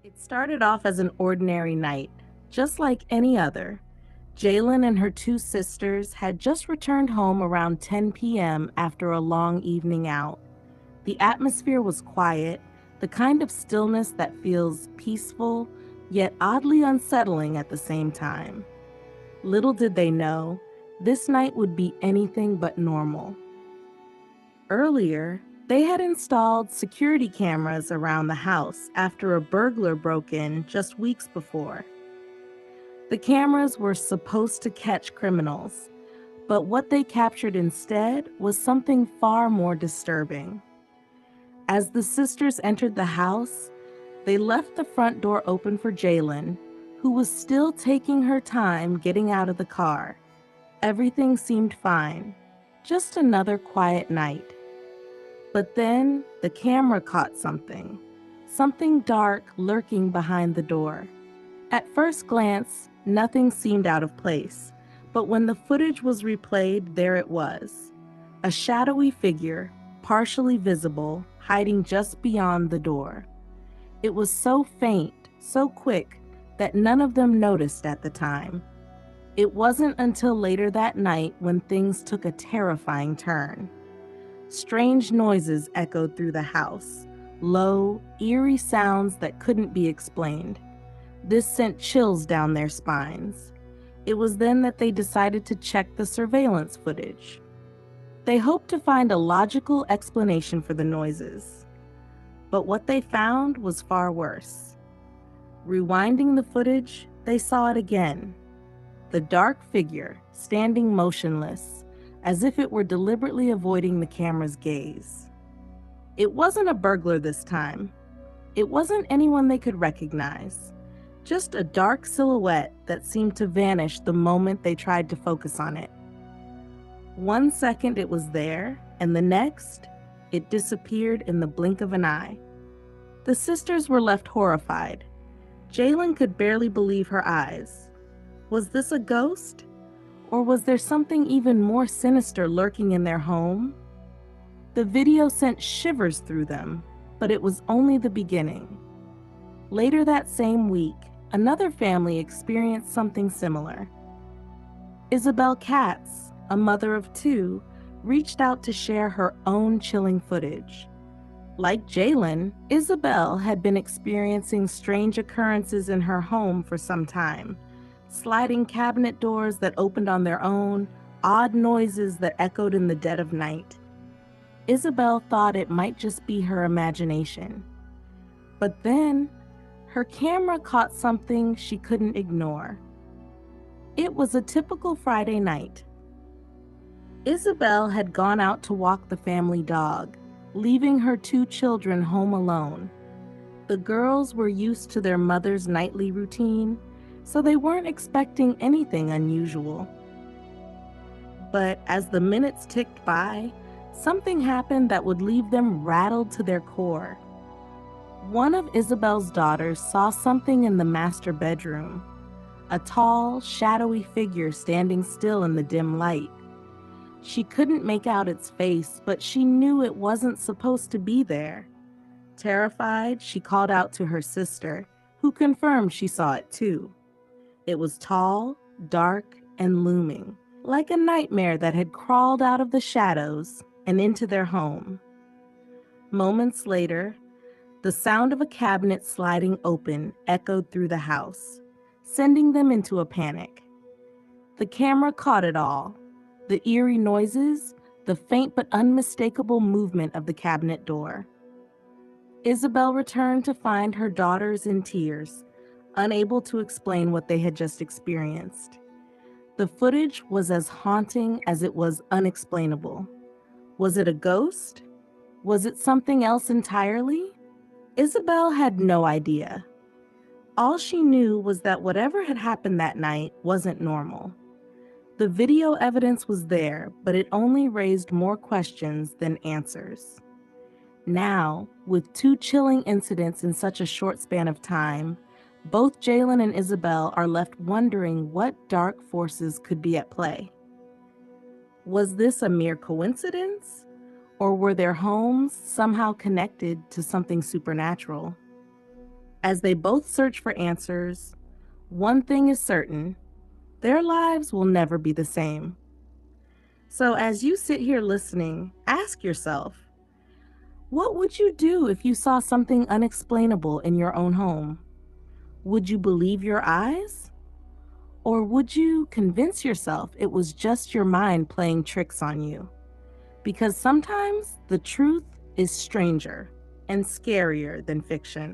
It started off as an ordinary night, just like any other. Jalen and her two sisters had just returned home around 10 p.m. after a long evening out. The atmosphere was quiet, the kind of stillness that feels peaceful, yet oddly unsettling at the same time. Little did they know, this night would be anything but normal. Earlier, they had installed security cameras around the house after a burglar broke in just weeks before. The cameras were supposed to catch criminals, but what they captured instead was something far more disturbing. As the sisters entered the house, they left the front door open for Jalen, who was still taking her time getting out of the car. Everything seemed fine, just another quiet night. But then the camera caught something dark lurking behind the door. At first glance, nothing seemed out of place, but when the footage was replayed, there it was. A shadowy figure, partially visible, hiding just beyond the door. It was so faint, so quick, that none of them noticed at the time. It wasn't until later that night when things took a terrifying turn. Strange noises echoed through the house, low, eerie sounds that couldn't be explained. This sent chills down their spines. It was then that they decided to check the surveillance footage. They hoped to find a logical explanation for the noises. But what they found was far worse. Rewinding the footage, they saw it again. The dark figure, standing motionless, as if it were deliberately avoiding the camera's gaze. It wasn't a burglar this time. It wasn't anyone they could recognize. Just a dark silhouette that seemed to vanish the moment they tried to focus on it. 1 second it was there, and the next, it disappeared in the blink of an eye. The sisters were left horrified. Jalen could barely believe her eyes. Was this a ghost? Or was there something even more sinister lurking in their home? The video sent shivers through them, but it was only the beginning. Later that same week, another family experienced something similar. Isabel Katz, a mother of two, reached out to share her own chilling footage. Like Jalen, Isabel had been experiencing strange occurrences in her home for some time. Sliding cabinet doors that opened on their own, odd noises that echoed in the dead of night. Isabel thought it might just be her imagination. But then, her camera caught something she couldn't ignore. It was a typical Friday night. Isabel had gone out to walk the family dog, leaving her two children home alone. The girls were used to their mother's nightly routine, so they weren't expecting anything unusual. But as the minutes ticked by, something happened that would leave them rattled to their core. One of Isabel's daughters saw something in the master bedroom, a tall, shadowy figure standing still in the dim light. She couldn't make out its face, but she knew it wasn't supposed to be there. Terrified, she called out to her sister, who confirmed she saw it too. It was tall, dark, and looming, like a nightmare that had crawled out of the shadows and into their home. Moments later, the sound of a cabinet sliding open echoed through the house, sending them into a panic. The camera caught it all, the eerie noises, the faint but unmistakable movement of the cabinet door. Isabel returned to find her daughters in tears, unable to explain what they had just experienced. The footage was as haunting as it was unexplainable. Was it a ghost? Was it something else entirely? Isabel had no idea. All she knew was that whatever had happened that night wasn't normal. The video evidence was there, but it only raised more questions than answers. Now, with two chilling incidents in such a short span of time, both Jalen and Isabel are left wondering what dark forces could be at play. Was this a mere coincidence? Or were their homes somehow connected to something supernatural? As they both search for answers, one thing is certain: their lives will never be the same. So, as you sit here listening, ask yourself, what would you do if you saw something unexplainable in your own home? Would you believe your eyes? Or would you convince yourself it was just your mind playing tricks on you? Because sometimes the truth is stranger and scarier than fiction.